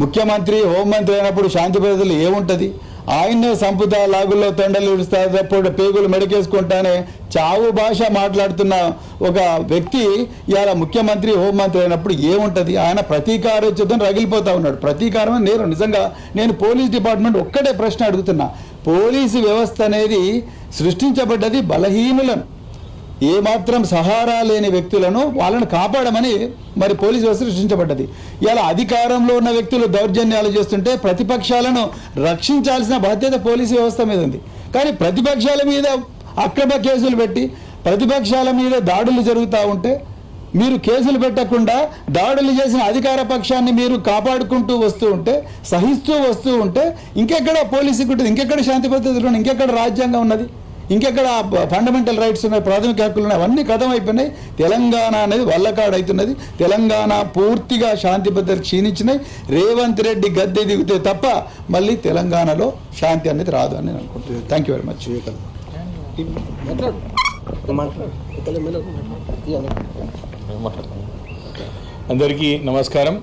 ముఖ్యమంత్రి హోంమంత్రి అయినప్పుడు శాంతి భద్రతలు ఏముంటుంది? ఆయన్నే సంపుతా, లాగుల్లో తొండలు ఇడుస్తారు, పేగులు మెడకేసుకుంటానే చావు భాష మాట్లాడుతున్న ఒక వ్యక్తి ఇవాళ ముఖ్యమంత్రి హోంమంత్రి అయినప్పుడు ఏముంటుంది? ఆయన ప్రతీకారోచితం రగిలిపోతూ ఉన్నాడు. ప్రతీకారం నేరం. నిజంగా నేను పోలీస్ డిపార్ట్మెంట్ ఒక్కటే ప్రశ్న అడుగుతున్నా. పోలీసు వ్యవస్థ అనేది సృష్టించబడ్డది బలహీనులను, ఏమాత్రం సహారా లేని వ్యక్తులను వాళ్ళను కాపాడమని మరి పోలీసు వ్యవస్థ సృష్టించబడ్డది. ఇలా అధికారంలో ఉన్న వ్యక్తులు దౌర్జన్యాలు చేస్తుంటే ప్రతిపక్షాలను రక్షించాల్సిన బాధ్యత పోలీసు వ్యవస్థ మీద ఉంది. కానీ ప్రతిపక్షాల మీద అక్రమ కేసులు పెట్టి ప్రతిపక్షాల మీద దాడులు జరుగుతూ ఉంటే మీరు కేసులు పెట్టకుండా దాడులు చేసిన అధికార పక్షాన్ని మీరు కాపాడుకుంటూ వస్తూ ఉంటే, సహిస్తూ వస్తూ ఉంటే ఇంకెక్కడ పోలీసుకు ఉంటుంది? ఇంకెక్కడ శాంతి భద్రతలు ఉన్నాయి? ఇంకెక్కడ రాజ్యాంగం ఉన్నది? ఇంకెక్కడ ఫండమెంటల్ రైట్స్ ఉన్నాయి? ప్రాథమిక హక్కులు ఉన్నాయి? అవన్నీ కథం అయిపోయినాయి. తెలంగాణ అనేది వల్లకాడు అవుతున్నది. తెలంగాణ పూర్తిగా శాంతి భద్రత క్షీణించినాయి. రేవంత్ రెడ్డి గద్దె దిగితే తప్ప మళ్ళీ తెలంగాణలో శాంతి అనేది రాదు అని నేను అనుకుంటున్నాను. Thank you very much. అందరికీ నమస్కారం.